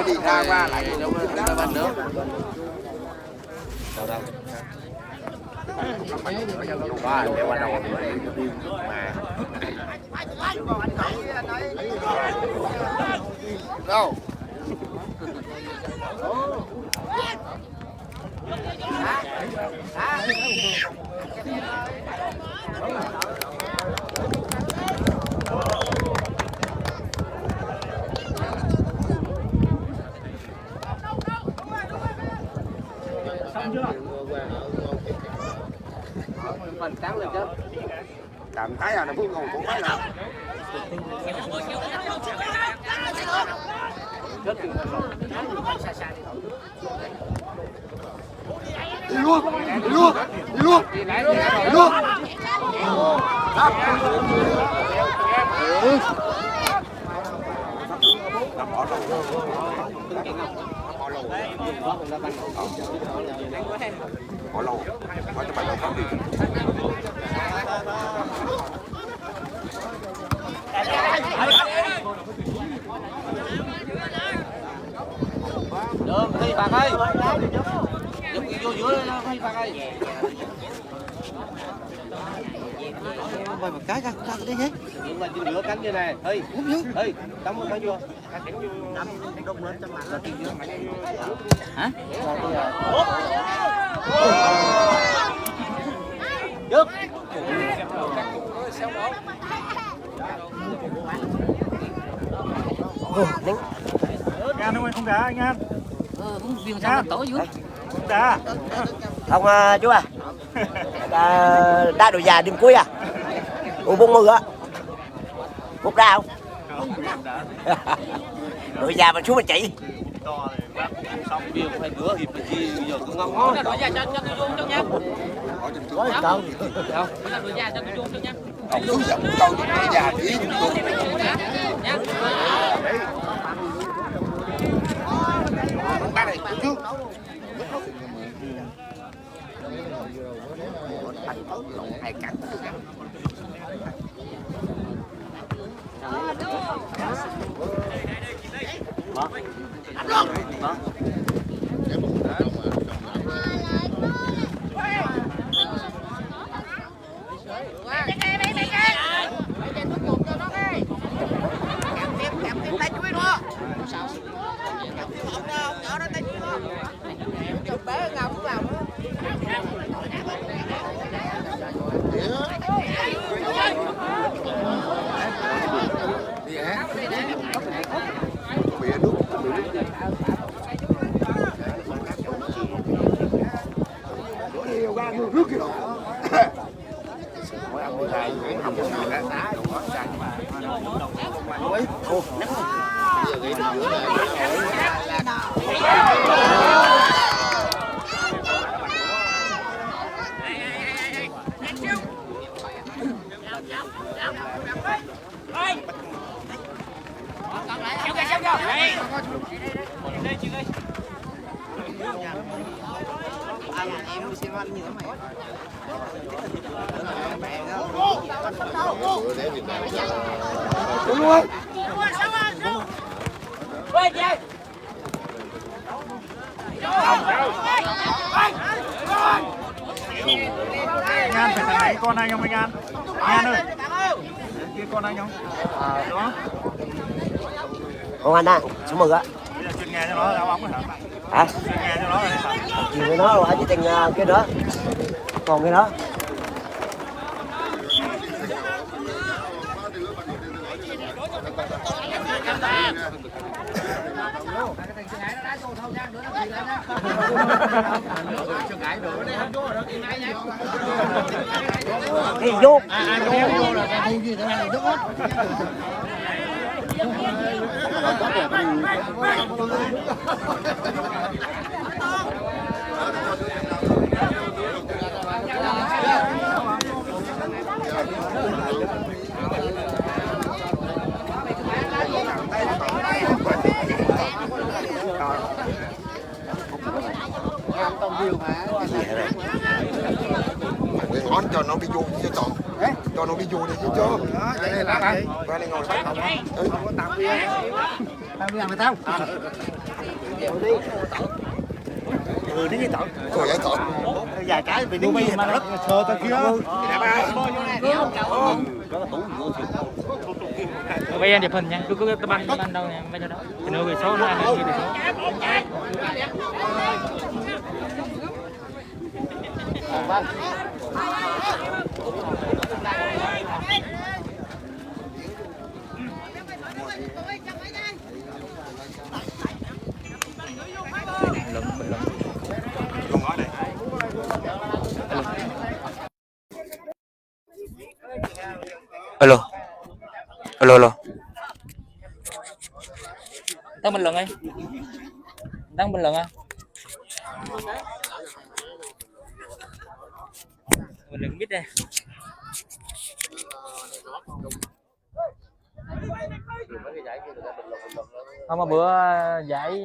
đi ra qua lại đâu bên nữa. Qua để qua đầu mà đâu mình sáng lên chứ cảm thấy là nó vui ngồi cũng phải là đi luôn đi luôn đi luôn đi luôn bỏ lâu nói cho bạn lâu không đi Đường đi bạn ơi. Giúp vô dưới nó đi bạn ơi. Quay một cái ra đi hết. Nhưng mà trên giữa cánh như này. Ê, ê, đóng một cái vô. Hả? Trước. Gan không không đá anh An. Cũng viên sao tổ dưới. Không đá. Không chú à. Đá đồ già đêm cuối à. Uống 40 á. Hút đá không? Đồ già mà xuống mà chỉ. Xong bia phải nữa thì chi giờ cứ ngon ngon. Đổi ra cho tôi vuông cho nha. Đâu. Đổi ra cho tôi vuông cho nha. không hướng dẫn câu những cái già thì ba này trước anh tốt lộn ai cắn nước kia đó mỗi ăn 12 không có gì cả đá đồ đó ra ôi khô nắng giờ nghĩ được giữa Em xem anh như thế mày. đúng luôn Anh An phải thằng này con anh không anh An? An ơi. Kia con anh không? Đó. Con anh á, số 10 á. Bây giờ chuyên nghề cho nó đá bóng hả? Hả? Chuyên nghề cho nó rồi hả? Chuyện với nó ở chỉ tình cái đó. Còn cái đó. Cái vô. Vô là cái thu gì thế này đúng không? ngón cho nó bị vô cho chọn cho nó bị đi dù đi chứ cho vậy này là bạn qua đây ngồi bắt không tạm biệt mày tao đi cái tội rồi vậy tội vài cái bị đứng gì mà nó sờ tao kia bây giờ đẹp hình nha cứ bắn đâu nè bây giờ đó thì nó bị số nó ăn như bị số alo alo alo đang bình luận ấy đang bình luận à bình luận biết đây không mà bữa giải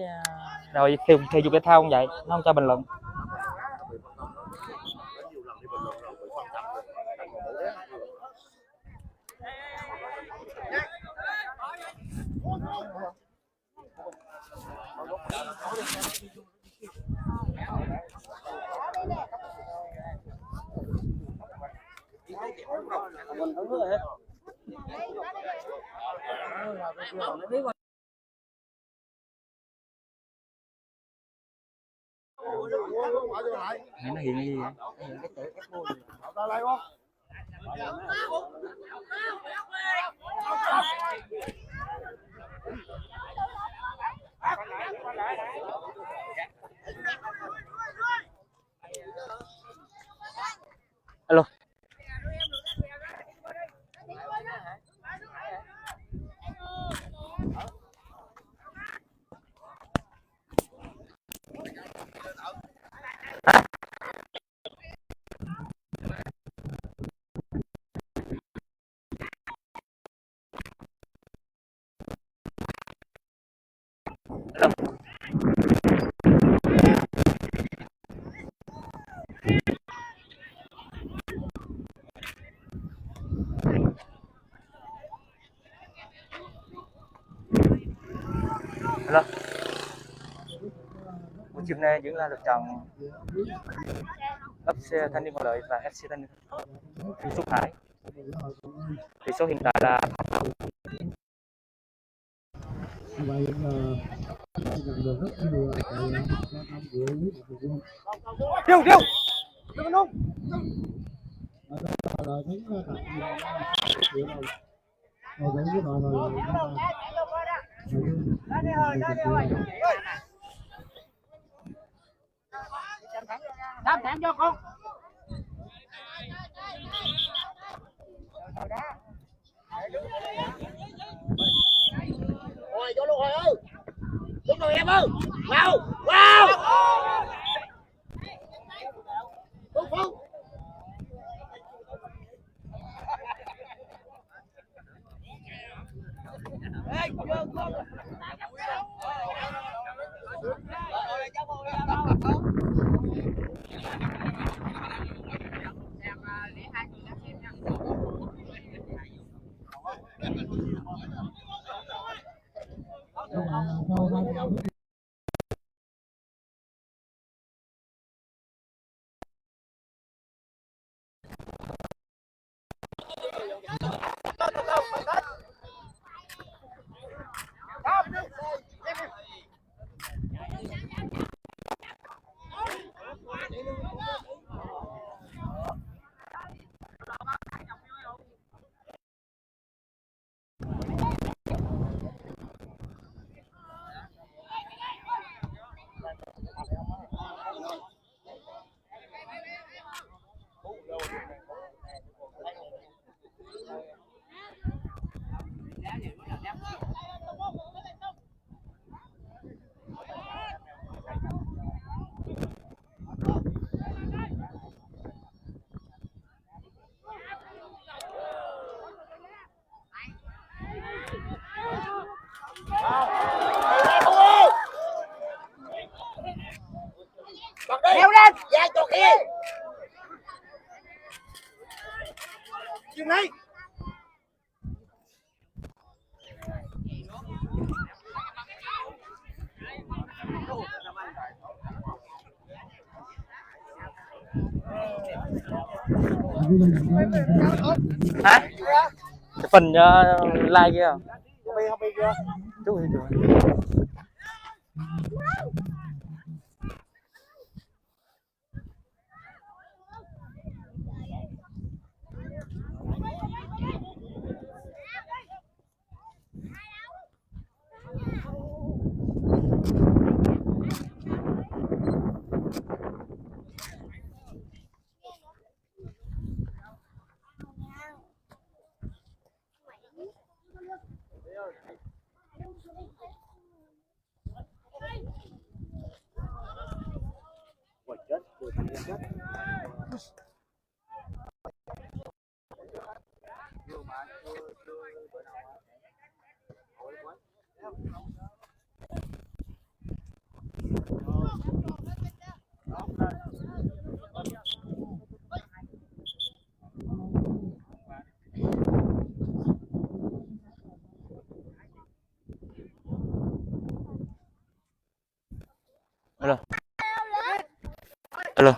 rồi thể dục thể thao không vậy nó không cho bình luận nó hiện cái gì vậy? Alo alo buổi chiều nay diễn ra được trận FC Thanh Niên Hòa Lợi và FC Thanh Niên Phúc Hải. Tỷ số hiện tại là điêu điêu Đáp thẳng cho con. Rồi vô luôn rồi ơi. Đúng rồi em ơi. Vào. Vào. Phúc Phúc. Leo lên. Dạ chỗ kia. Chừng này. Hả? Cái phần like kia không? Chú thì chú. Alo. Alo.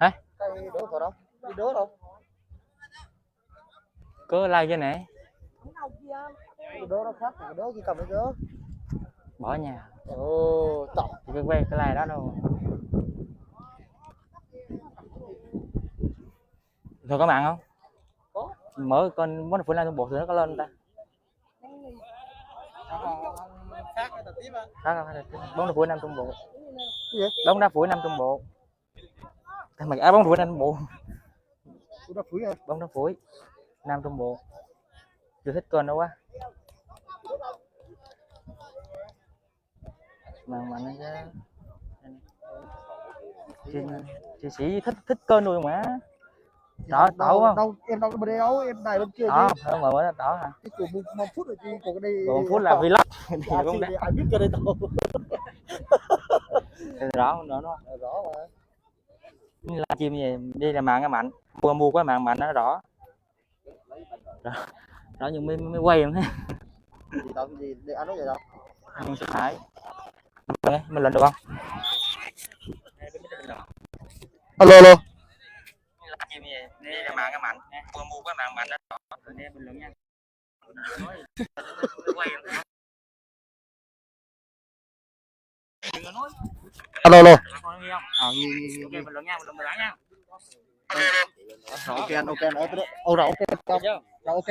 Hả? Đi đứa đâu? Có like cái này. Đứa đâu khác, đứa chỉ cầm cái đứa. Bỏ nhà. Ồ, tổng. Chỉ cái que cái like đó đâu. Thôi có mạng không? Có. Mở con món phụ lan trong bộ thì nó có lên ta. Khác hay là tiếp à? Khác không? Bóng đá phủi Nam Trung Bộ. Cái gì? Bóng đá phủi Nam Trung Bộ. Mày bóng đá phủi Nam Trung Bộ. Bóng đá phủi à? Bóng đá phủi Nam Trung Bộ. Chưa thích con đâu quá. Mà nó chứ. Chị sĩ thích cơn rồi mà. Đó, tỏ không? Đâu, em đâu có bên đây đâu, em này bên kia chứ. Không, mà mới nó tỏ hả? Cái của 1 phút rồi chứ, còn cái đây... 1 phút là vlog. Thì cũng đã. Ai biết cái đây đâu. Rõ nó. Rõ mà. Như là chim gì, đây là mạng cái mạnh. Mua cái mạng mạnh nó rõ. Rõ nhưng mới quay em thế. Gì đâu, gì, để anh nói vậy đâu. Anh sẽ phải. Mình lên được không? Alo. Đây là mạng cái mạnh. Mua cái mạng mạnh đó. Rồi nè bình luận nha. Quay em thế. Alo. Nghe không? Nghe. Ok, bình luận nha, bình luận nha. Ok anh, ok anh, rồi ok không? Rồi ok.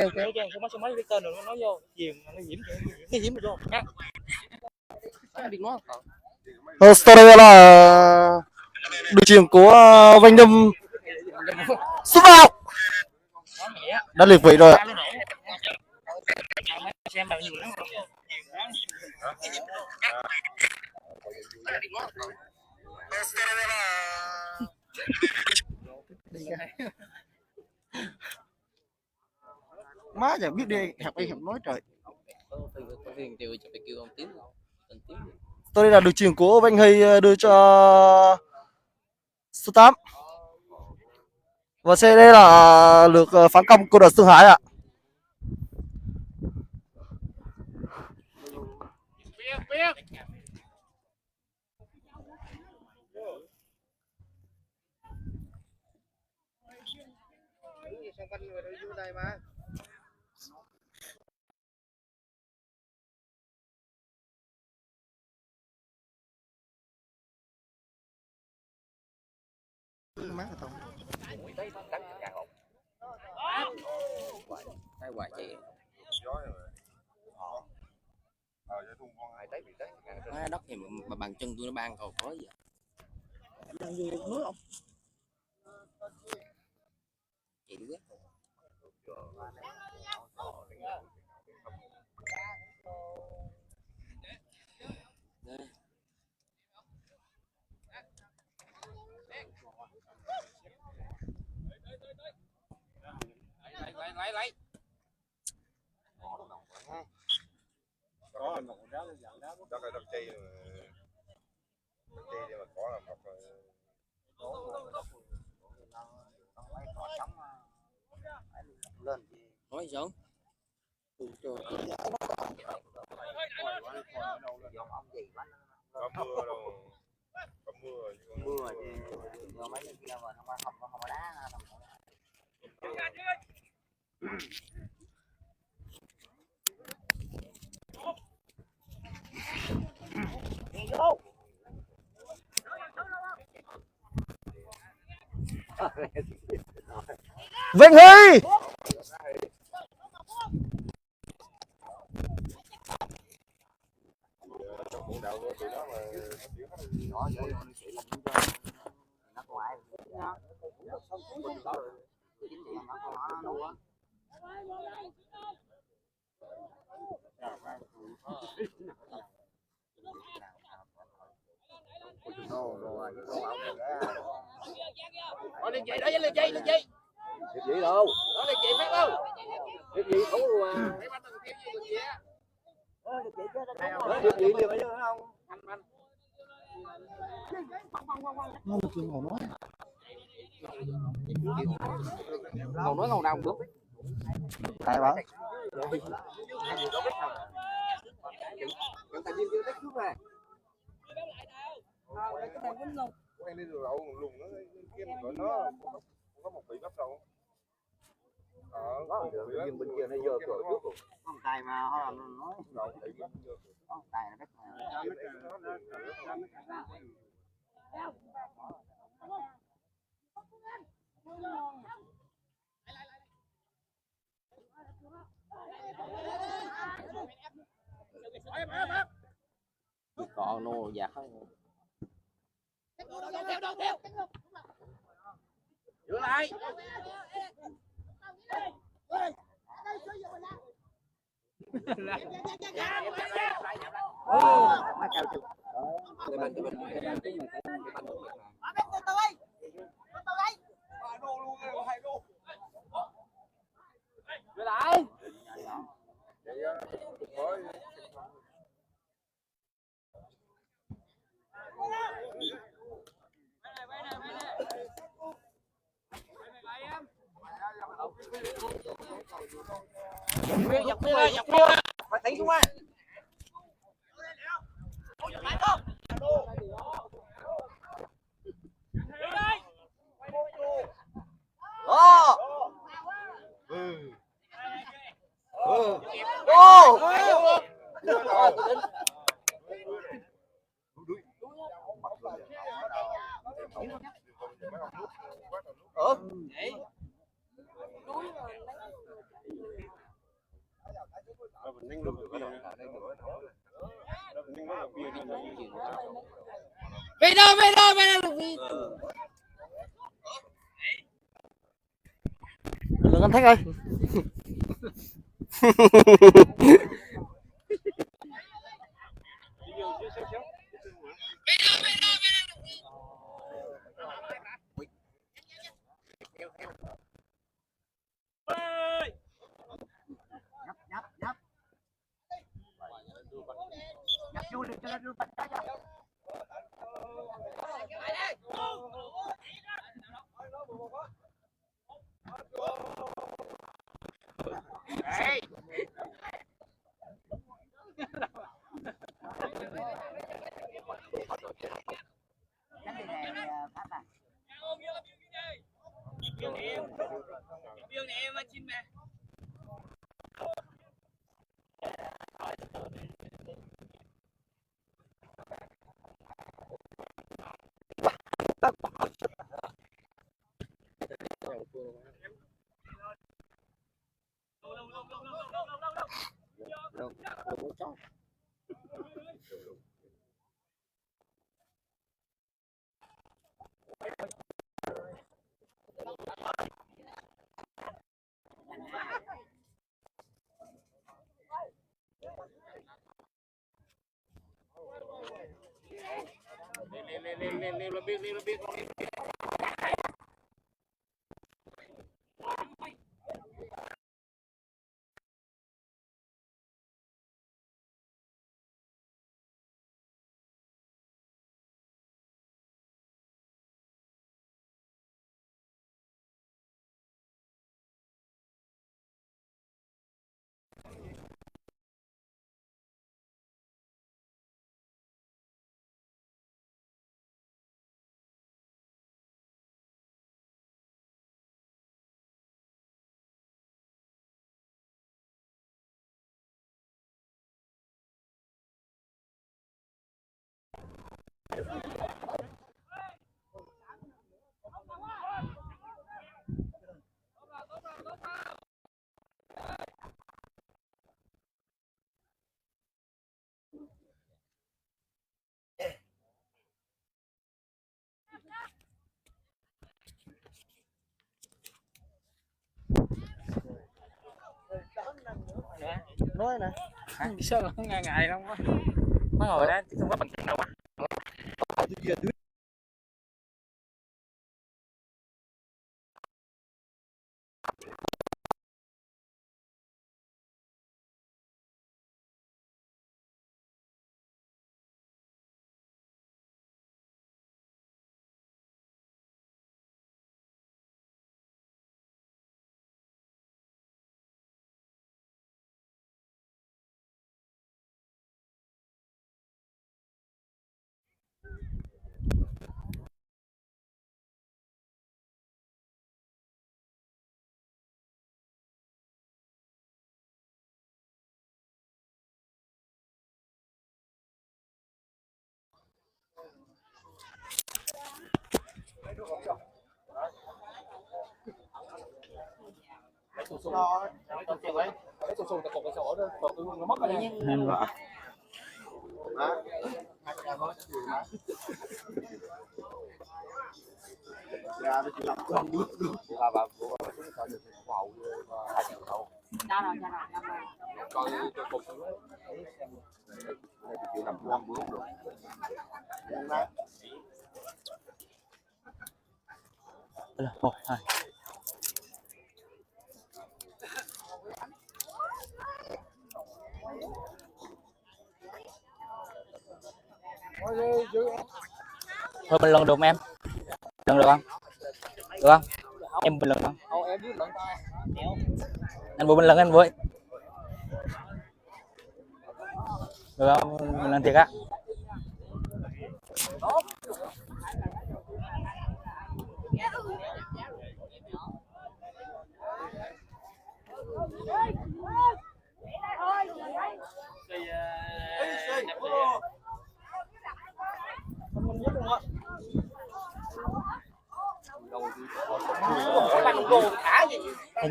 Số mấy cái tên rồi nó nói vô, diềm nó nhiễm cái nhiễm rồi nha. Story là đội trưởng của Vanh Nhâm xuất vào đã liệt vị rồi ạ. Xem bao nhiêu lắm. Má giờ biết đi học nói trời. Tôi đây là đội trưởng của Vanh Hay đưa cho số 8. Và xe đây là lượt phản công của đội Sương Hải ạ. Đất thì mà bằng chân tôi nó ban cầu có gì. lấy đó cái đặc chi mà có là một nói sao có mưa đâu có mưa mưa thì mấy cái kia mà không có đá. Vinh Huy cũng đâu có tụi nó mà Nó vậy nó chỉ làm cho nó ngoài nó nuôi Rồi lên dậy đó, lên dậy, lên dậy. cái gì đâu Đó lên dậy phát đâu. cái gì thú Mấy bánh từng kêu gì vậy? cái gì liền phải không nó được chuyện ngồi nói Ngầu nói ngầu nào cũng được. tại bảo quen đi rồi đậu lùng nó kia gọi nó không có một vị gấp đâu nhưng bên kia nó vô cửa trước con tài mà họ làm nói con tài nó Còn nô giặt không. Đưa lại. Đưa lại. Dọc kia, phải tí xuống á. Về đâu. đừng anh Thách ơi nói nè Sao là ngại ngại lắm quá. Nó ngồi đó không có bằng chứng đâu á. Thôi mình lần được không em? Lần được không? Được không? Em mình lần không? Anh vui mình lần anh vui. Được không? Mình lần thiệt á.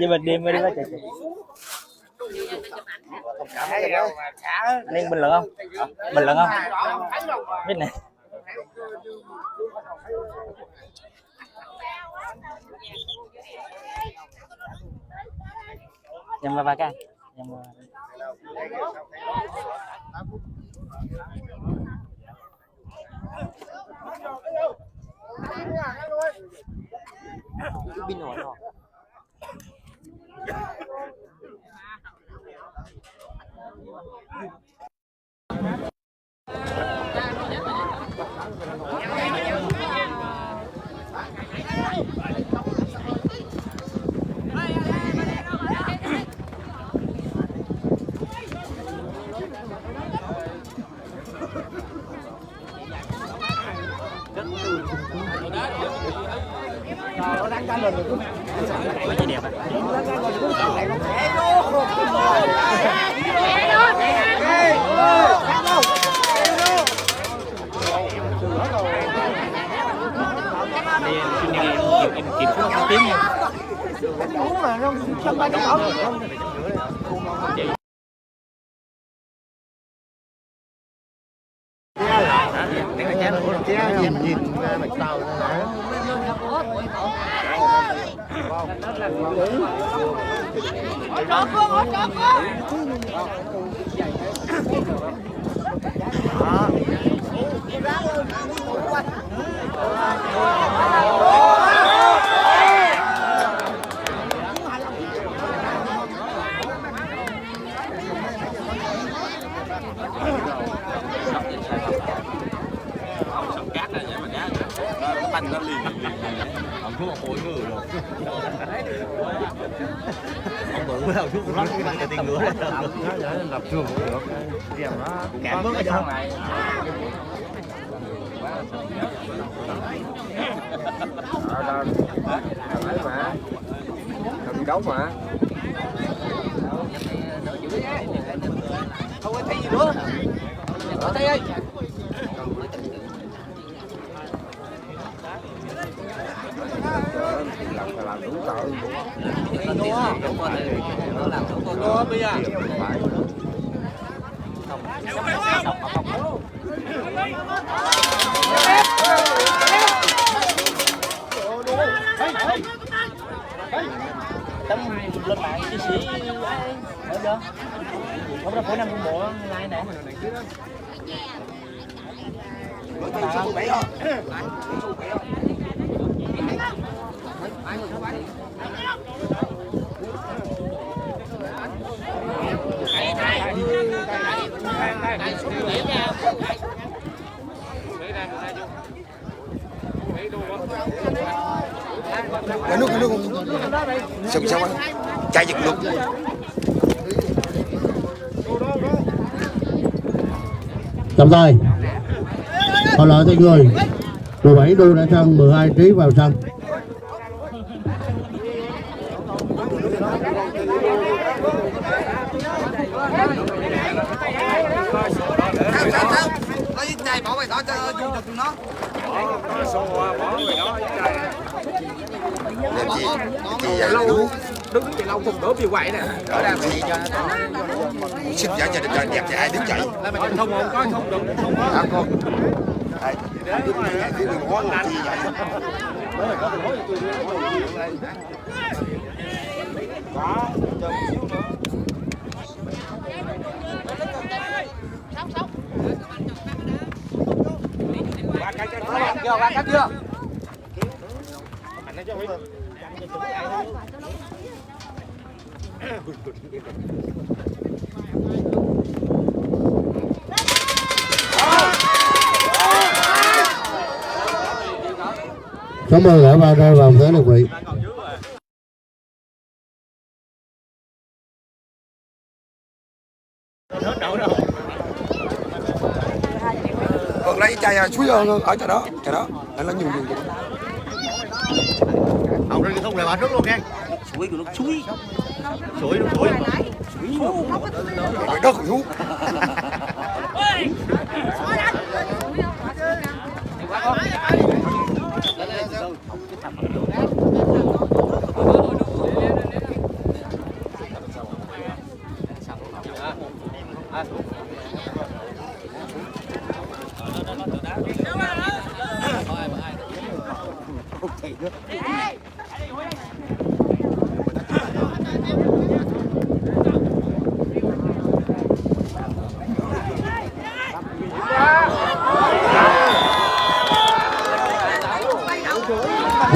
Chứ mình đi mới đi với chị. Anh em bình luận không? Bình luận không? Biết này. Nhầm vào cái. Nhầm vào. Pin rồi đó. nó đang canh rồi Mấy chị đẹp à? Em kịp số tiếng nha. đúng mà nó trong tay cái nhìn mạch tàu cát này vậy mà đá cái banh nó liền ông thuốc một mỗi người rồi ông bự mới đầu thuốc nó cái banh là tiền ngựa nó lập trường được cảm bước ở trong này lấy mà đi đấu mà không có thấy gì nữa ở đây ơi làm đúng tội nó làm đúng tội đó bây giờ tấm lên mạng chia sẻ ở đó không ra khỏi năm con bộ like nè cái nước sao anh chạy giật luôn Trọng tài họ lợi cho người 17 đu đã sân 12 trí vào sân. sao lấy chai bỏ bài đó cho vô cho tụi nó làm gì vậy lâu đứng vậy lâu không đổ bị quậy nè ở đây gì cho xin giả cho được đẹp cho ai đứng chạy không có không được không có con đứng này cái đường hóa làm gì vậy ba cắt chưa Cảm ơn đã rơi vào thế lực vị. còn lấy chai suối ở chỗ đó anh nó nhiều ông ra không lại bà trước luôn nha suối của nó suối suối nó suối rồi đất hú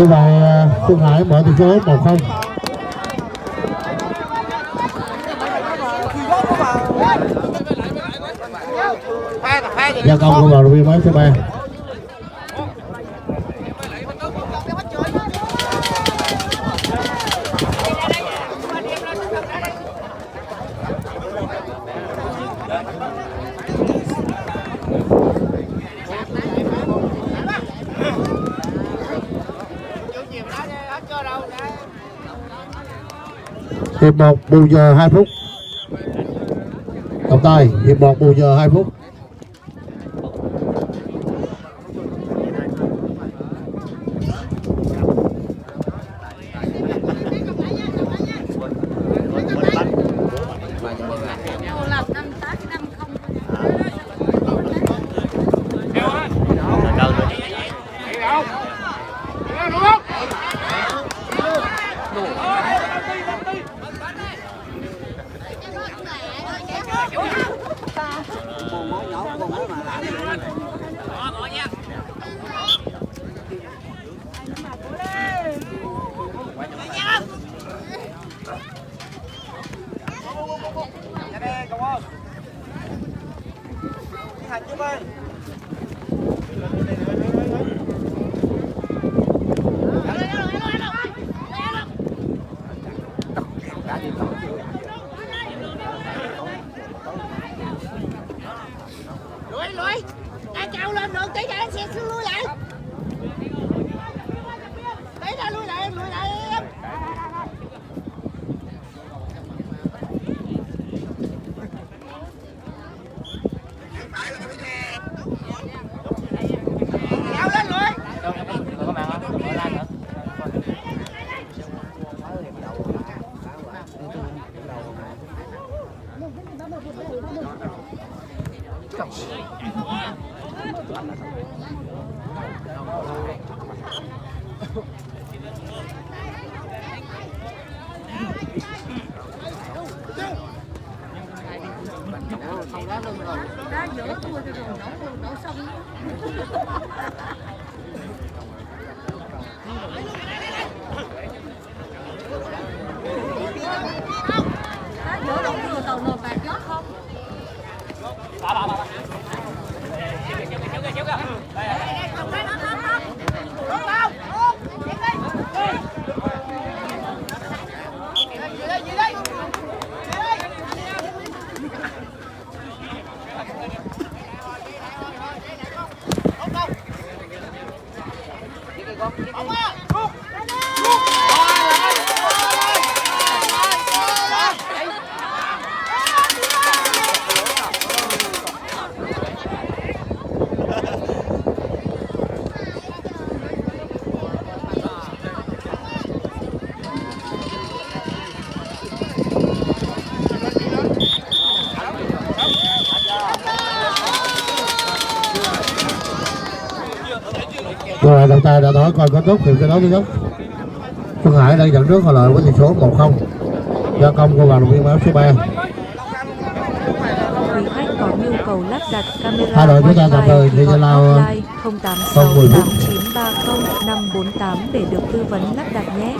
Như vậy Xuân Hải mở tỷ số 1-0. Gia công của vào đội viên mới số 3. Hiệp 1 bù giờ 2 phút. Trọng tài hiệp 1 bù giờ 2 phút. Lấy ra xe xuống lui lại. Lấy ra lui lại em. Kéo lên rồi. Có mạng không? Mở lan nữa. Ra giữa tôi rồi đổ xong. Ra giữa đổ vừa tàu nồi bạc gió không? Rồi trọng tài đã nói coi kết thúc thì cái đấu kết thúc. Xuân Hải đang dẫn trước hòa lợi với tỷ số 1-0 do công của vận động viên áo số 3. Quý khách có nhu cầu lắp đặt camera Hai đội chúng ta tạm thời thì Zalo 0868930548 để được tư vấn lắp đặt nhé.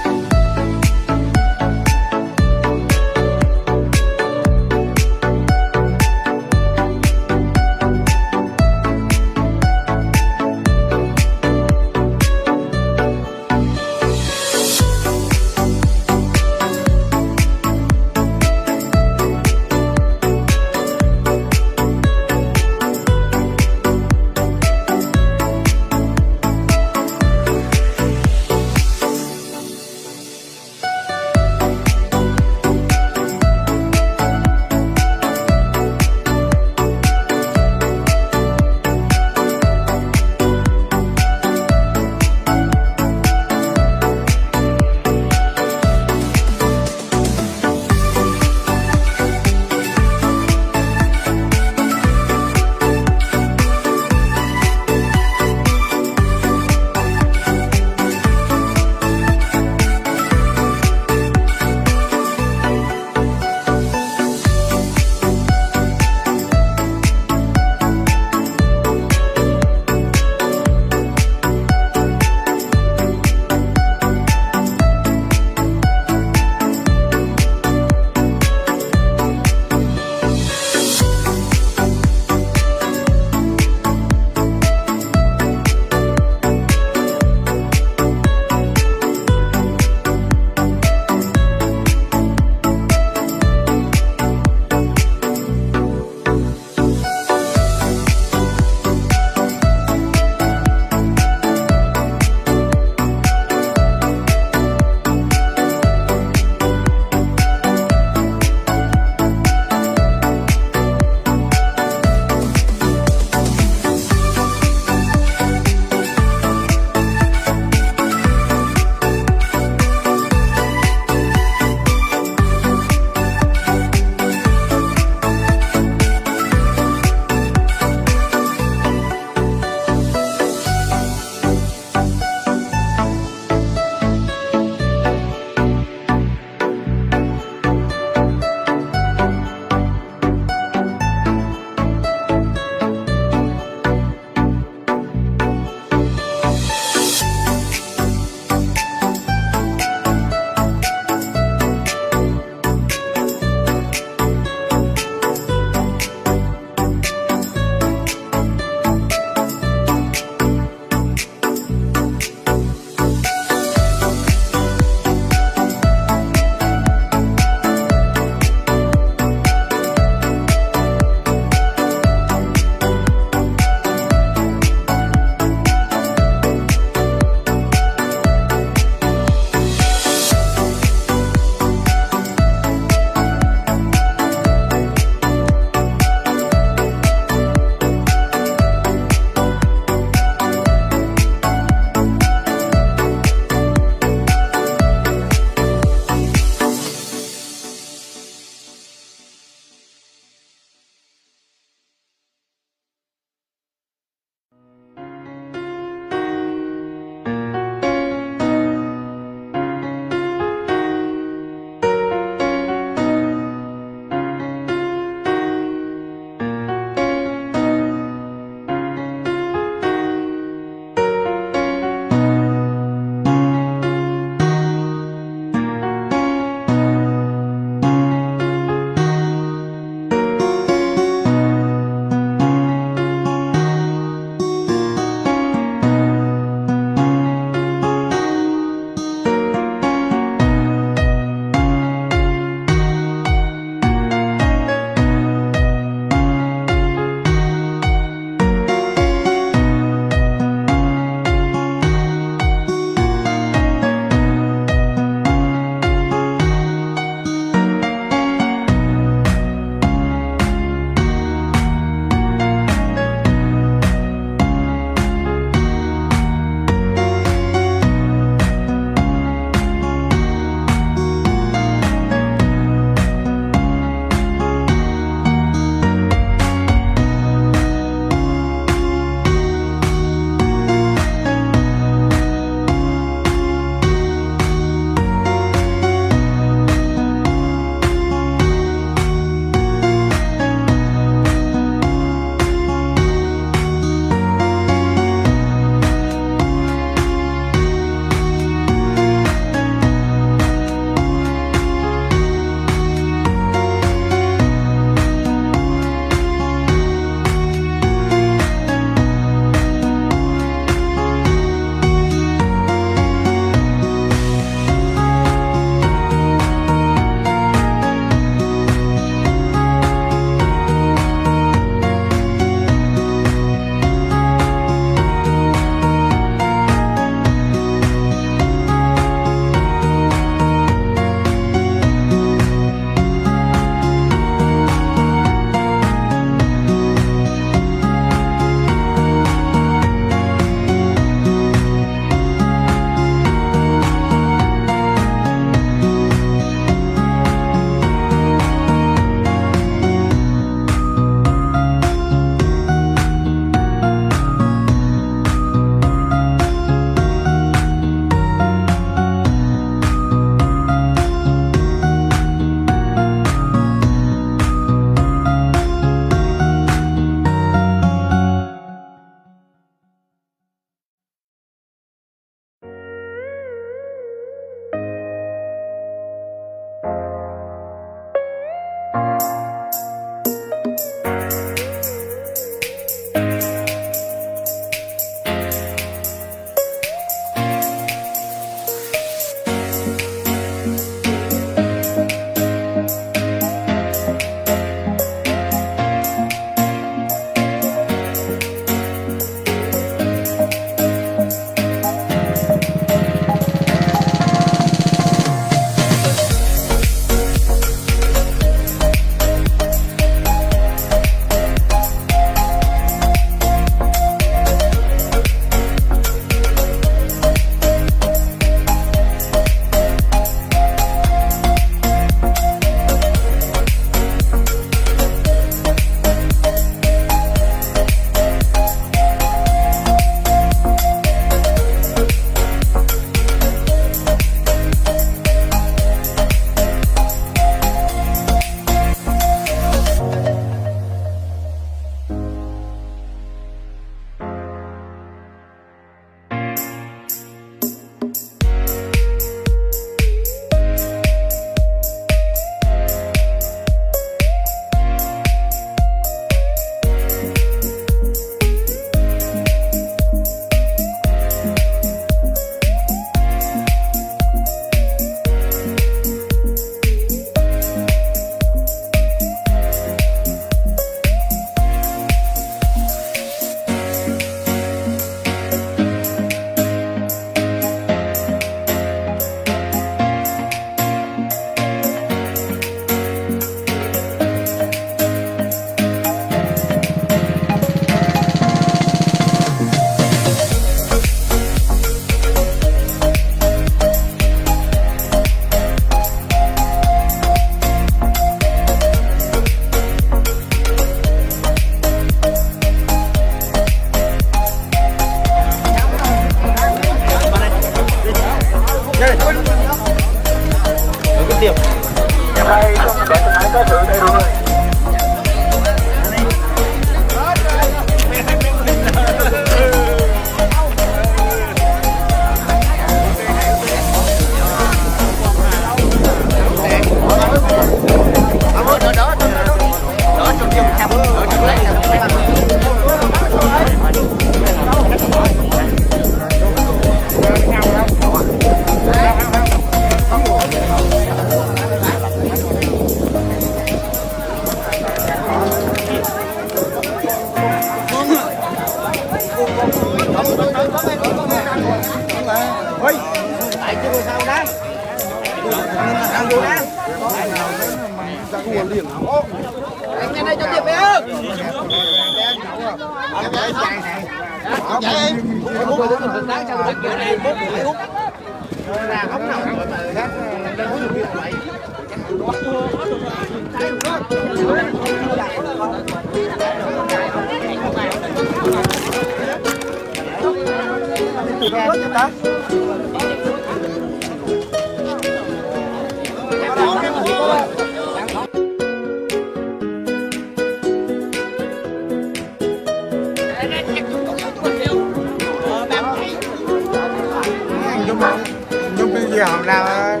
nhưng bây giờ hôm nào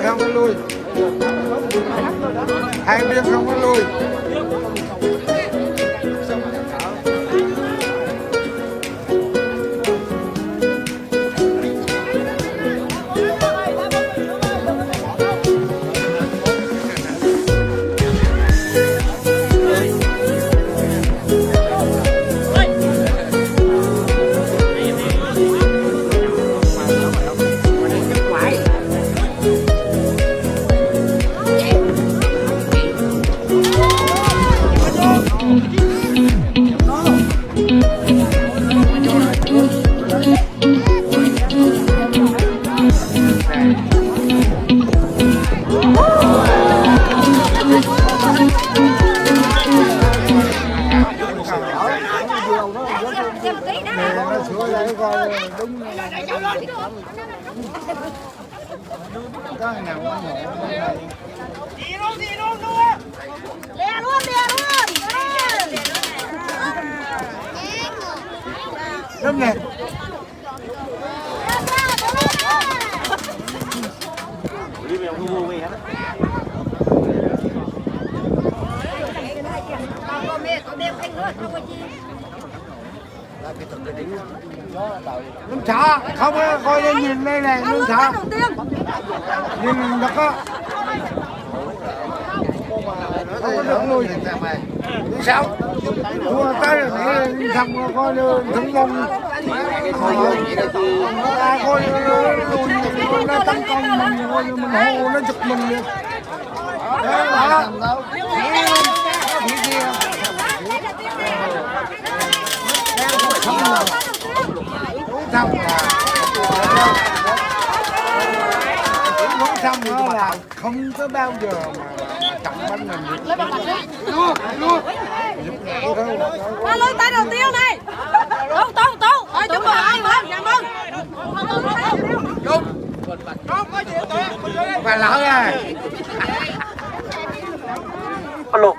không có lui, hai bên không có lui. Đúng nè. Nông xã không coi lên nhìn đây này nông xã nhìn được á không có được lui sao thua tới rồi để thằng coi thằng mông coi lui nó tấn công mình hô nó giật mình liền đó xong đó là không có bao giờ mà chậm bánh mình luôn Qua lưới tay đầu tiên này. Tú. Ôi chúc mừng anh Vân, chào mừng. và lỡ à alo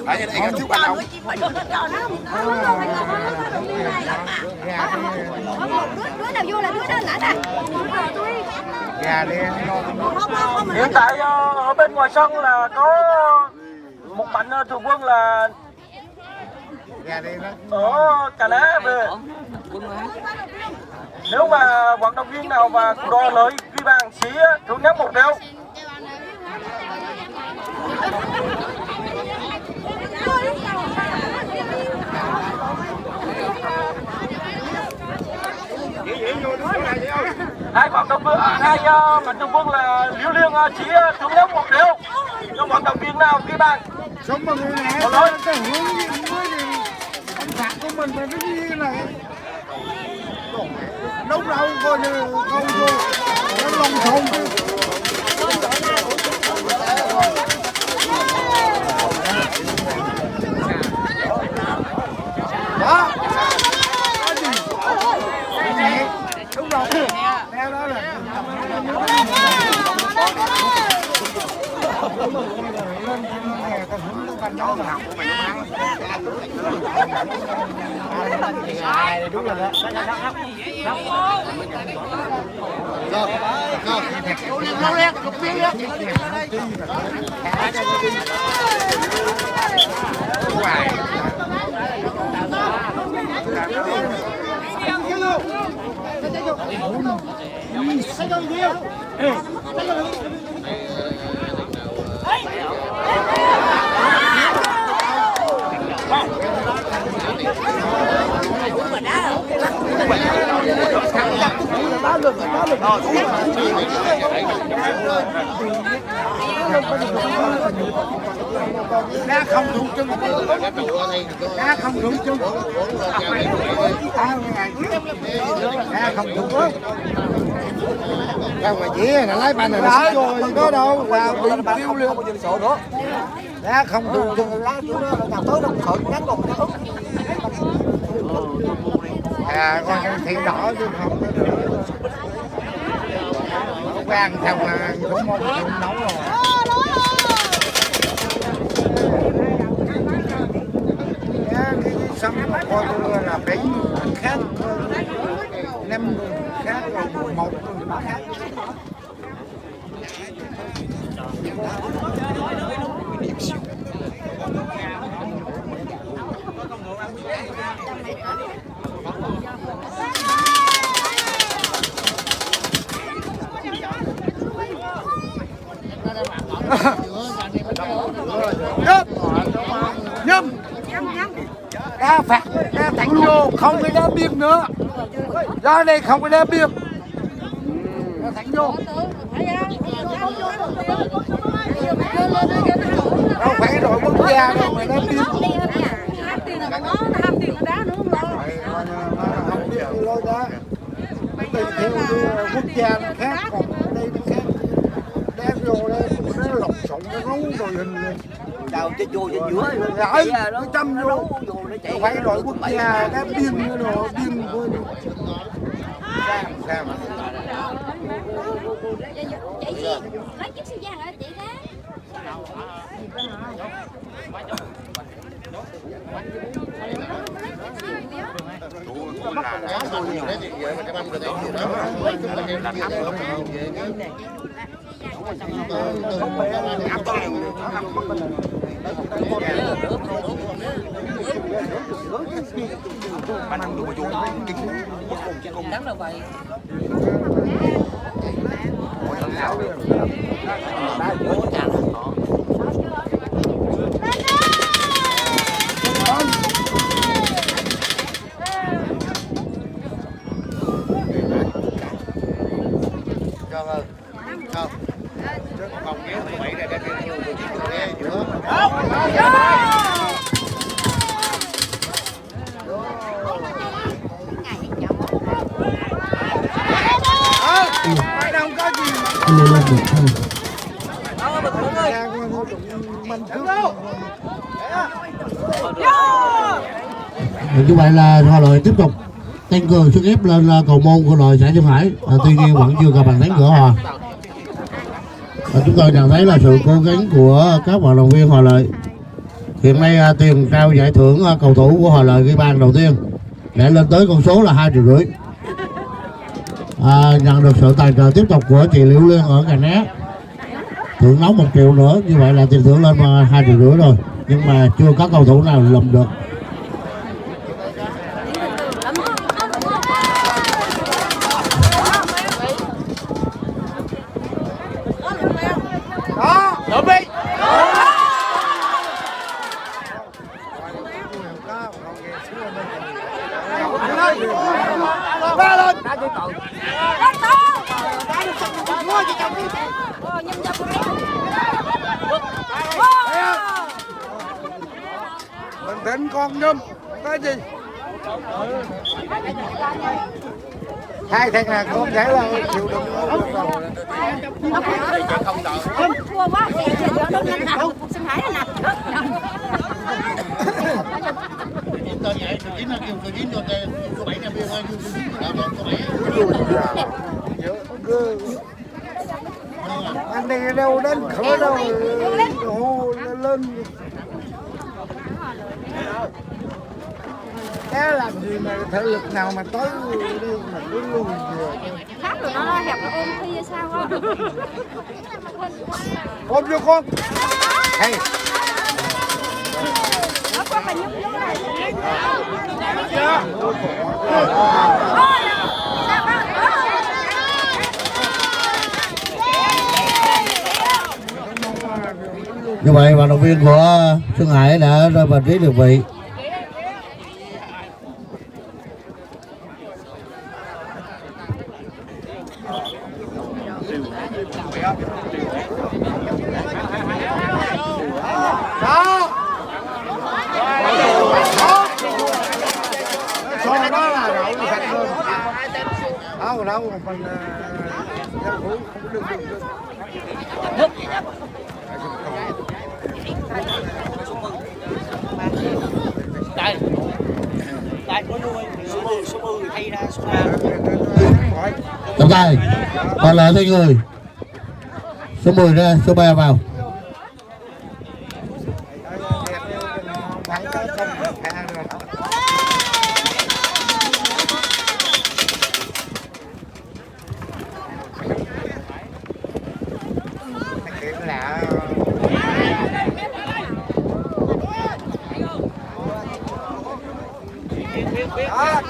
ở đây có thiếu bạn không đứa nào vô là đứa đó lãnh à. gà đen hiện tại ở bên ngoài sân là có một mạnh thường quân là gà đen đó ở Cà Ná về. Nếu mà vận động viên nào mà đòi lợi ghi bàn sẽ thưởng nóng 1 triệu. Hai vận động viên, hai mạnh thường quân là Liễu Liên chỉ thưởng nóng 1 triệu cho vận động viên nào ghi bàn. sống mà người này cái hướng gì anh phạt của mình là cái gì này lúc đâu coi như không vô nó lông thôn chứ đúng rồi đó. Đá không rụng chân, đá không rụng chân, đá không rụng chân. Không mà chỉ là lấy bàn này nó rồi có đâu là bị tiêu liền. Đá không rụng chân, đá chỗ đó là tới đâu khởi ngắn còn nó ức. À con thiện đỏ chứ không có được. Quen thằng là cũng mong nấu rồi. Cái sắm coi là bánh khác, nem khác, một khác. Nhâm đá phạt đá thẳng vô không phải đá biên nữa, ra đây không phải đá biên, đá thẳng vô không phải đội quốc gia đâu mà đá biên. Quốc gia nó khác, còn đây nó khác. Đá vô đây nó lọc sọng nó nấu rồi hình đầu cho vô cho giữa rồi nó chăm vô nó phải đội quốc gia đá biên rồi biên thôi. Sao mà chị gì lấy chiếc xi vàng hả chị đó. bạn ăn đồ vô kinh cùng Đắng đâu vậy. Như vậy là Hoa Lợi tiếp tục tăng cường sức ép lên cầu môn của đội xã Duyên Hải. Tuy nhiên vẫn chưa có bàn thắng gỡ hòa. Chúng tôi nhận thấy là sự cố gắng của các vận động viên Hoa Lợi. Hiện nay tiền trao giải thưởng cầu thủ của Hoa Lợi ghi bàn đầu tiên để lên tới con số là 2,5 triệu. Nhận được sự tài trợ tiếp tục của chị Liễu Liên ở Cà Né, thưởng nóng 1 triệu nữa, như vậy là tiền thưởng lên 2,5 triệu rồi, nhưng mà chưa có cầu thủ nào lầm được. Đổ đi. Ba lên. Bình tĩnh con Nhâm, cái gì? Hai thằng là con thể là chịu đựng không đợi. Thua quá, nó nhanh nào, xin hãy là anh đi đâu đến cửa đâu lên. Cái làm gì mà thể lực nào mà tới mà cứ luôn Khác rồi nó hẹp nó ôm thi hay sao á. ôm vô con. Hay. Nó có mà nhúc nhúc này. Như vậy vận động viên của Xuân Hải đã rơi vào trí được vị. Cho nó là đậu sạch hơn. Đâu mình dân phủ không được. Trọng tài còn lại thay người số 10 ra, số 3 vào.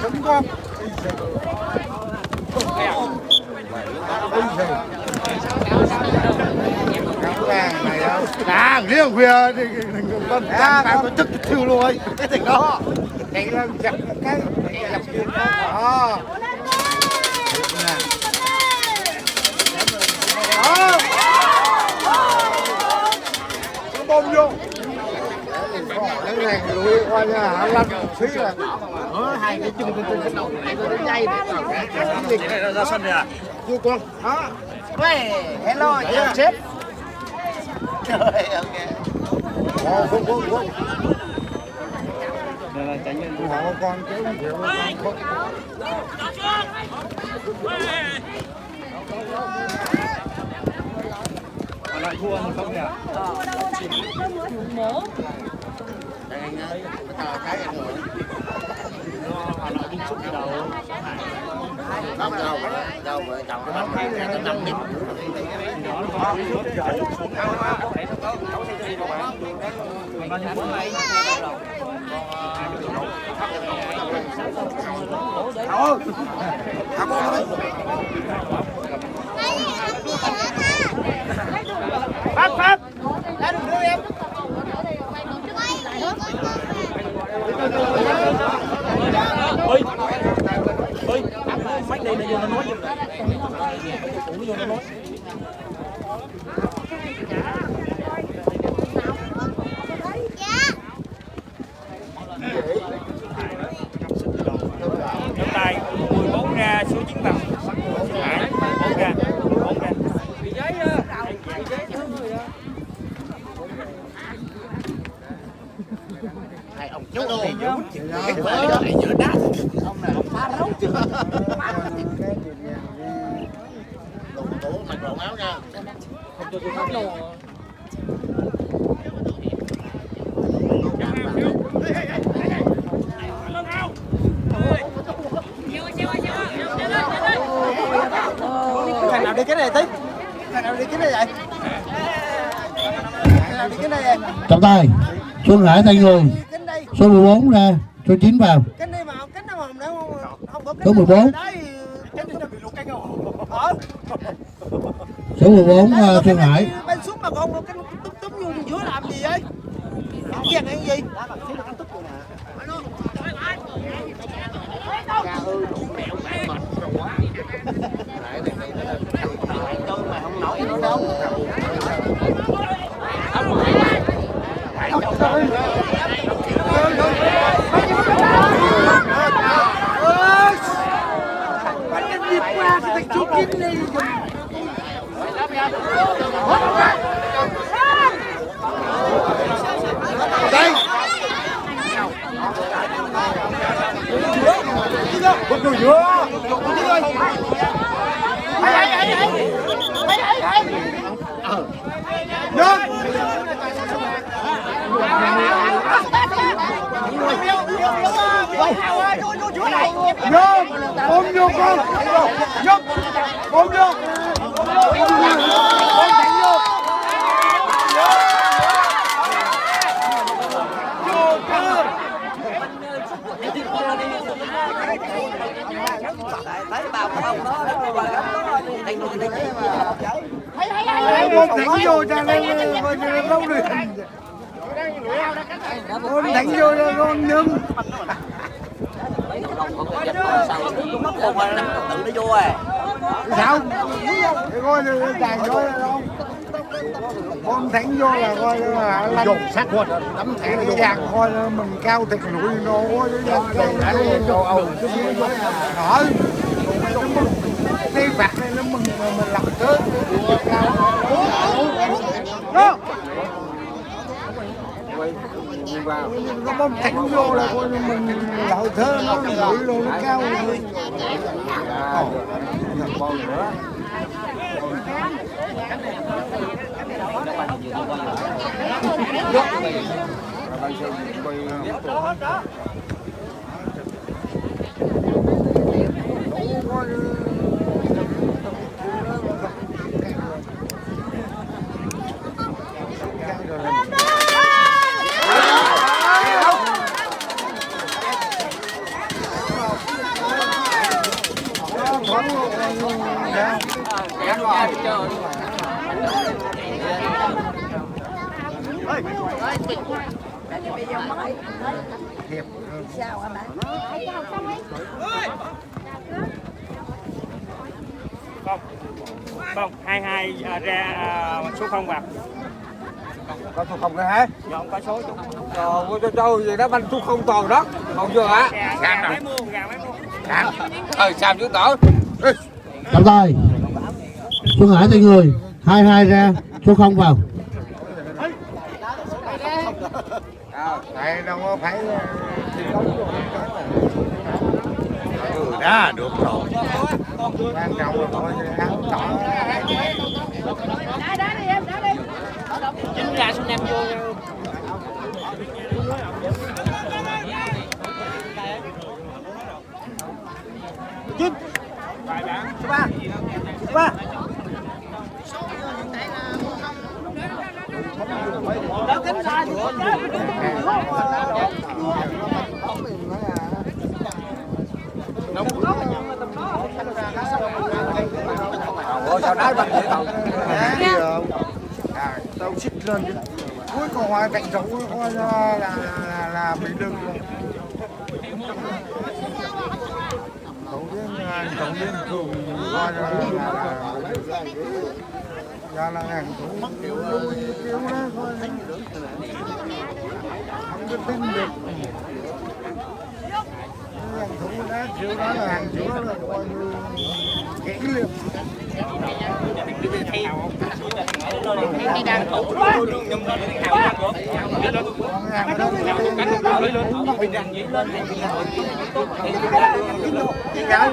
Chúng con riêng khuya thì con phải có tức thiêu luôn cái thằng đó chạy lên chặt cái làm chuyện đó bom vô cái này lùi qua nhà hắn lăn phí là hai cái chân trên đầu này có cái dây này ra sân rồi chưa con đó hello chào sếp trời ok không đây là tránh nhân họ con chứ không lại thua không nhỉ? Mổ. Cái anh rồi. Hà Nội đi xúc đầu. Không đâu rồi chồng cái bóng này nó nằm nhịp. Phát ra đừng đưa em ơi mấy đây là vô nó nói gì cũng vô nó nói trọng tài 14 ra số 9 bằng Hải 14 ra ông chú thì cái quả này giữa đá ông này ông phá rấu chưa lùng tủ mặc lộn áo nha không cho tôi phát luôn thằng nào đi cái này tí thằng nào đi cái này vậy thằng nào đi cái này vậy Trọng tài Xuân Hải thay người số 14 ra, số 9 vào. Số 14 số 14 Xuân Hải. Bên xuống mà con cái túm vô dưới làm gì vậy? Giang ăn gì? Mà không nổi nữa đâu. Đi qua cái thằng chú Kim này. đây con đồ dừa ôm vô con, nhấp, ôm vô. Ôm đánh vô cho nên lâu rồi. Ôm đánh vô cho con nhưng. Tự nó vô rồi. Sao? Cái coi nó chạy cho nó. Ôm đánh vô là coi là dùng sát quật tấm thẻ nó vàng coi mình cao thịt núi nó có cái châu Âu cái gì đó. Cái vạt này nó mình làm tới đó. Nó bom đánh vô là coi mình lợi thế nó mũi luôn nó cao rồi. Không, 22 ra số 0 vào. Có số 0 hả? Dạ, không có số. Trời ơi, vậy đó banh số 0 toàn đó. Còn chưa hả? Gà mấy mua, gà mấy mua. Sam chú tổ. Trọng tài. Xuân Hải tay người. 22 ra, số 0 vào. Tại đâu có phải đã được rồi. Quan trọng là coi áo đỏ. Đá đi em, đá đi. Chính ra số 5 vô. Chín. Số 3. Số 3. Đá cánh ra thì Ủa sao đá bằng vậy tao? Tao xích lên chứ. Cuối còn ngoài cạnh rượu coi là bị đừng. Cậu viên thường coi là hàng thủ mất kiểu đó coi không có tin được. Hàng thủ đá kiểu đó là hàng kiểu đó là coi như kỹ liền. Cái đang thủ nhưng nó đi hào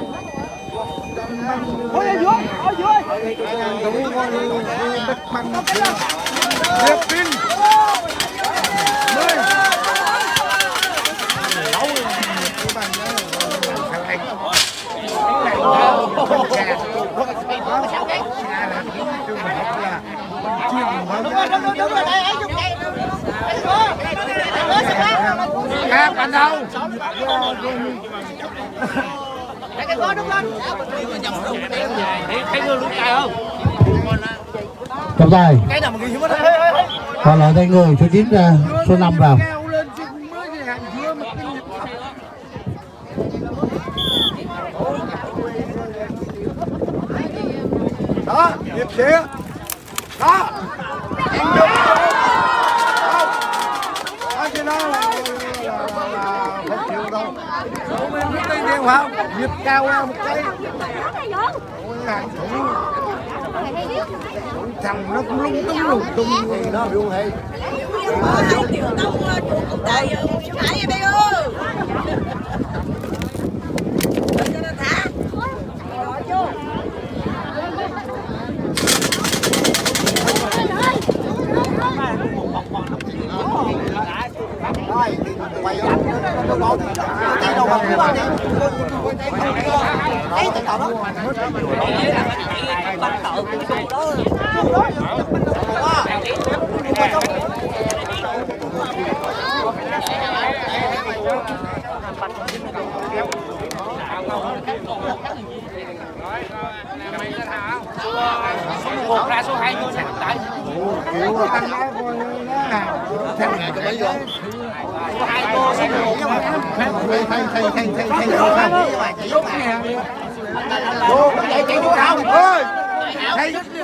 ôi ở dưới, ở dưới. Thủ coi như đất băng Điệp Vinh. Nấu cái bằng đó là anh. Các bạn đâu? Cái gói đúng lên. thấy người lúc này không? Trọng tài. Còn lại tay người số 9 ra, số 5 vào. Đó, nhịp xỉa. Đó. Em được. Đó chứ đó là không chịu đâu. Số bên biết tay đeo không? Nhịp cao ra một cái. Ôi hàng thủ. Thằng nó cũng lung tung gì đó luôn hay. Quay Một ra số 2 vô sẵn tại.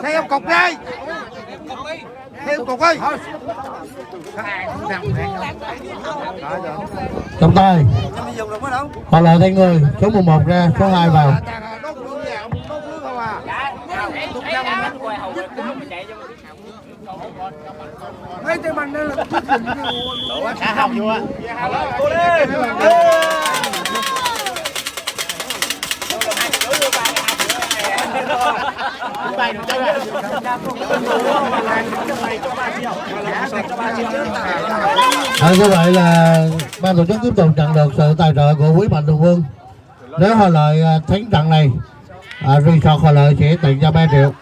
Thấy ông cục đây. Thấy ông cục ơi. Trọng tài họ lại thay người số 11 ra, số 2 vào. Mấy cái bằng đây là Xã học vô á. Như vậy là ban tổ chức tiếp tục nhận được sự tài trợ của quý mạnh thường quân. Nếu Hòa Lợi thắng trận này, Resort Hòa Lợi sẽ tặng cho 3 triệu.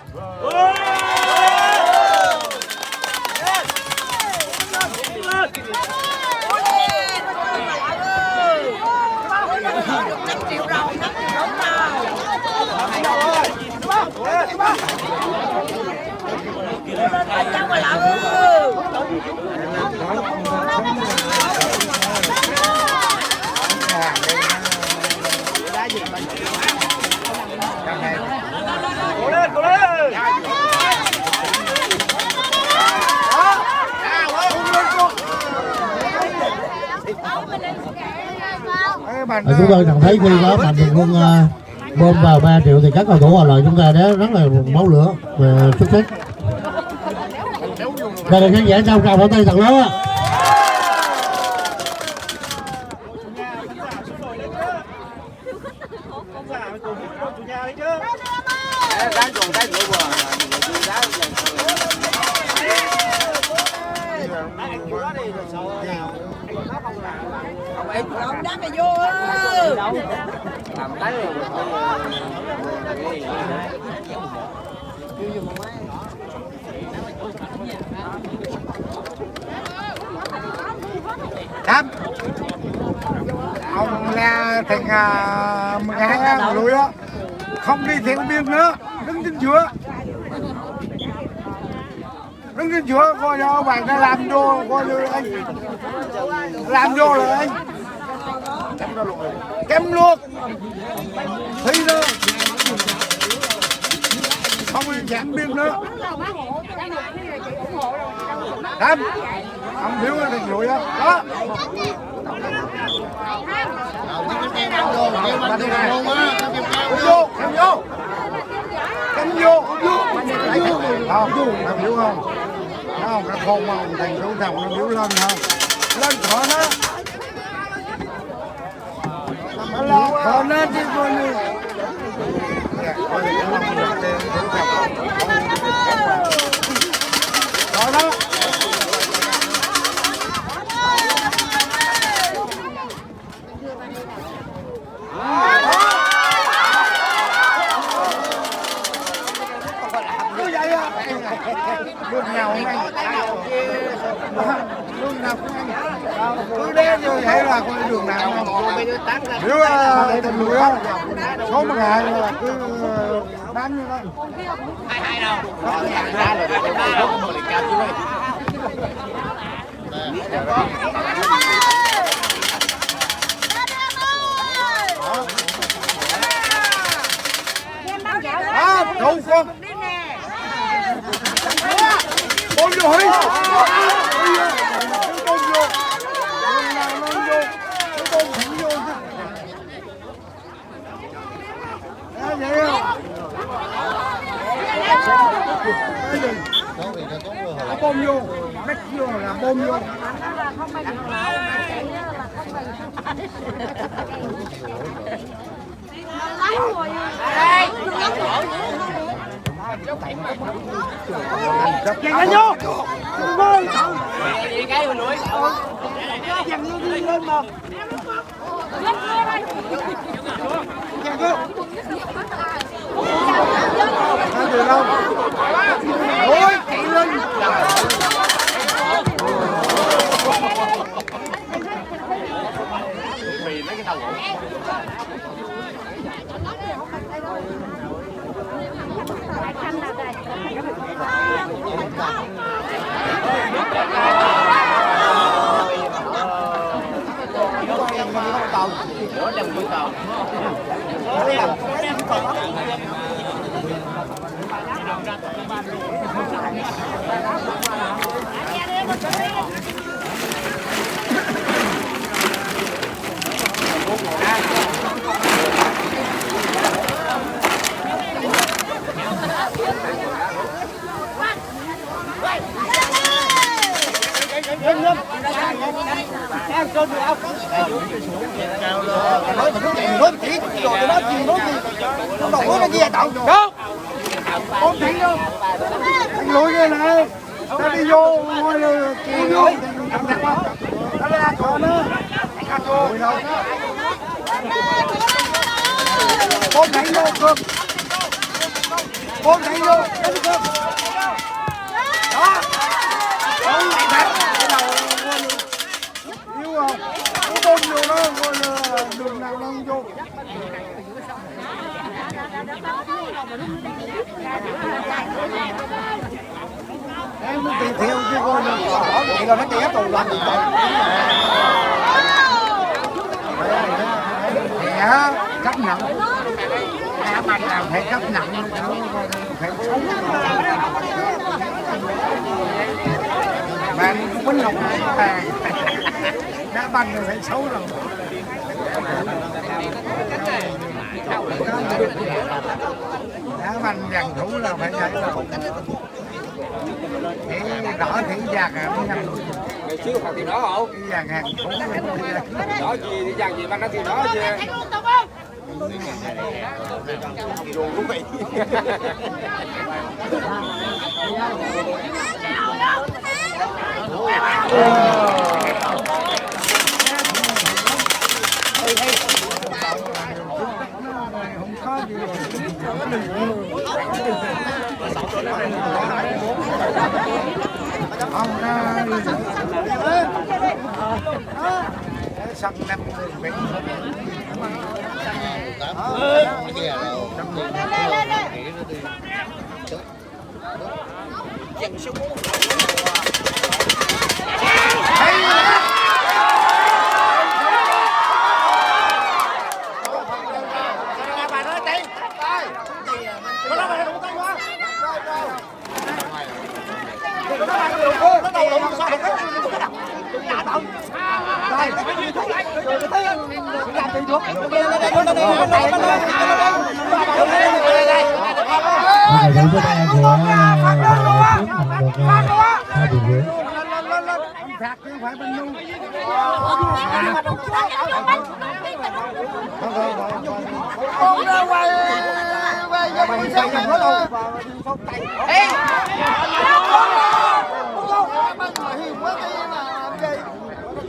Chúng tôi nhận thấy khi có mạnh thường quân bơm vào 3 triệu thì các cầu thủ Hòa Lợi chúng ta đã rất là máu lửa về xuất sắc. Đây là khán giả trong trào pháo tay thật lớn á. Ông đá mày vô làm tay Đám ông là thành 12 lùi đó, không đi theo biên nữa, đứng trên giữa, coi cho bạn ta làm vô, coi như anh làm vô là anh kém luôn thấy nữa, không đi giảm biên nữa. Đám ông thiếu cái thành lùi đó, đó. Cắm vô, không, nó biểu không, không, nó khôn mà thành số thằng nó biểu lên không, lên khỏi nó, khỏi nó chứ coi như, khỏi nó. Đường nào cũng anh, đường nào cũng anh, cứ đen như vậy là con đường nào không. Nếu thành lùi á, số một ngày là cứ bán như đó. Hai đâu? Đâu con. Bom vô hí. Bom vô. Bom thẳng vô chứ. Vậy không? Bom vô. Mét vô là bom vô. Dành vô. Lùi cái này, ta đi vô ngồi kia vô, cầm đặt qua, nó ra còn nữa, ăn vô, bốn thằng vô cơm, bốn thằng vô đánh cơm, đó, bốn thằng thắng, cái đầu yếu không, cái bom vô đó, đường nào nó không vô. Em muốn tiền theo chứ coi bỏ vậy rồi nó đi ép tù làm gì vậy? Thẻ cấp nặng, thẻ banh làm thẻ cấp nặng, thẻ sống. Bạn quýnh lộc hàng, đá banh rồi thẻ xấu rồi. Đá banh dàn thủ là phải vậy là thì đỏ thì vàng à mới nhầm Xíu còn thì đó không? vàng hàng thủ Đó gì thì vàng gì mà nó thì đó chứ. Đồ cũng vậy. không có gì không sân năm người Giải đấu bữa nay của Phước nhận được 2 điểm rưỡi. phạt chứ không phải bên nu. Con ra quay cho mình xem nó đâu. Ê!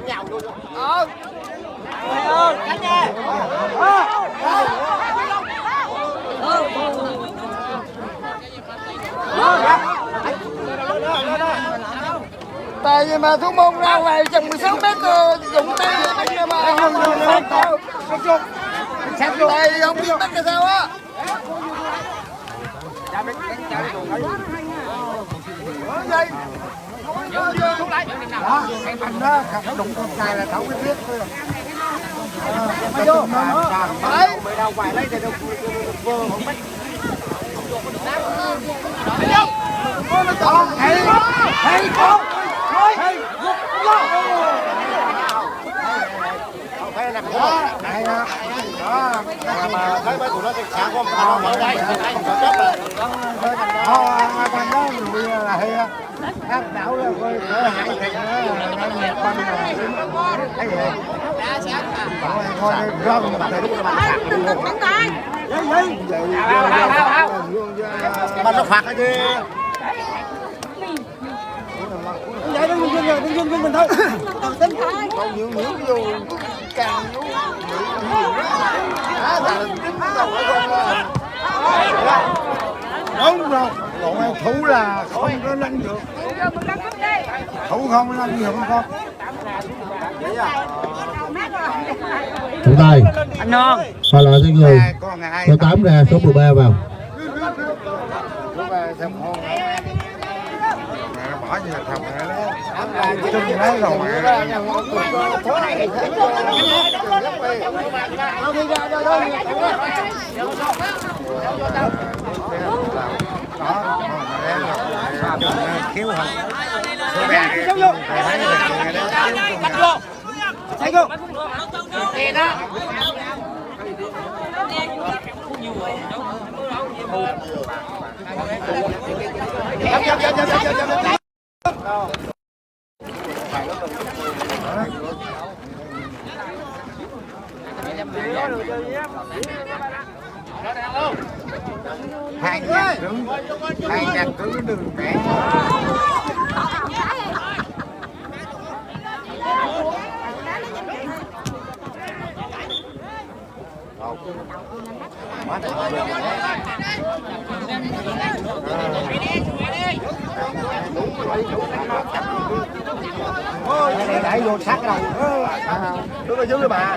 Nhào luôn. Tại vì mà Thủ Môn ra ngoài chừng 16 mét dụng tay mà tại vì không biết bắt là sao á. Đó, cái bằng đó đụng con trai là thấu biết thôi. Phải đâu ngoài lấy thì đâu vô không bắt. Hay con. Phải làm đó. Đây đó. Đó. Mà thấy mấy tụi nó xả con ở đây không có chấp rồi. Thằng đó lùi là hay á. Áp đảo là coi cỡ hại thằng nó nhẹ băng rồi. Thấy vậy. Coi rơm mà thấy lúc mà sạc luôn. Mà nó phạt cái gì? Vậy đó, đừng mình thôi. Tính còn nhiều ví dụ càng đúng rồi, còn thủ là không có lăn được. Thủ không lăn được không? Thủ tay. Anh non. Và lại cho người. Số 8 ra, số 13 vào. Bỏ như là thằng này đó. Chung lấy rồi mà. Khiếu hả? Thấy không? Hai nhạc cứ đừng mẹ. Đẩy vô sát đầu. Đứng ở dưới bà.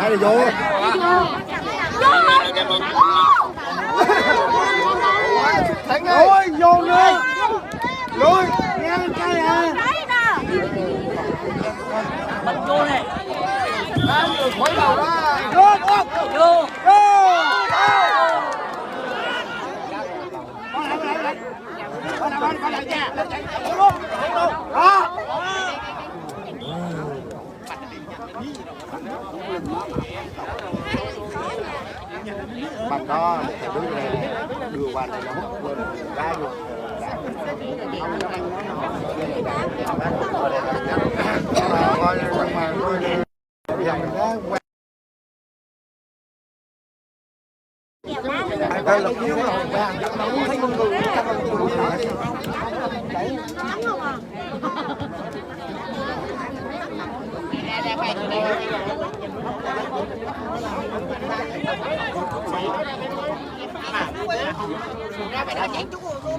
Đây là vô. Ôi vô đi. Lùi, nghe cái à. Bật vô này. Khỏi đầu đó. Vô. Bắt đó đưa qua đây nó hút quên đá vô.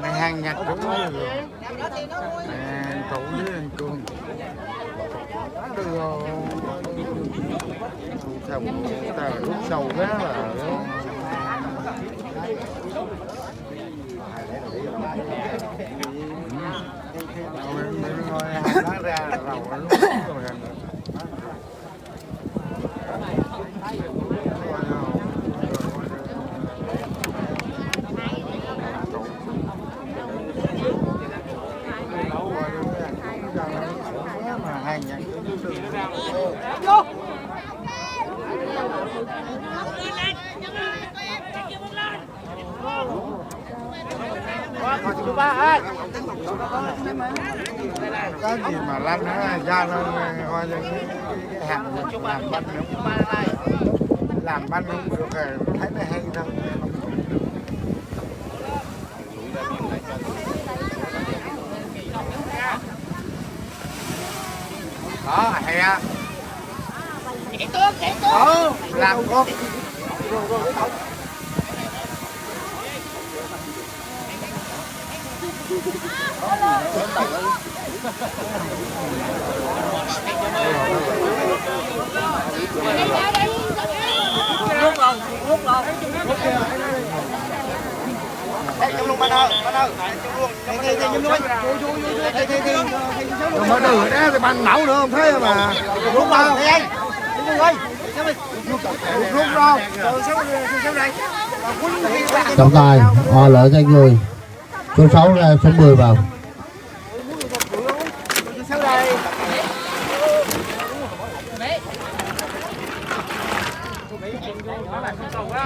Hàng nhặt cũng rồi. Cậu với anh Cường. Ta lúc sâu quá là nó ra rồi hàng nhặt vô. Có gì mà lăn nó ra nó coi như cái hàng làm bánh nữa. Làm bánh không được rồi thấy nó hay thôi. Đó hè. Làm con. Mở đường đó thì banh nấu nữa không thấy mà. Rút vào. Rút rồi. Trọng tài, lợi cho người. Số 6 ra, số 10 vào.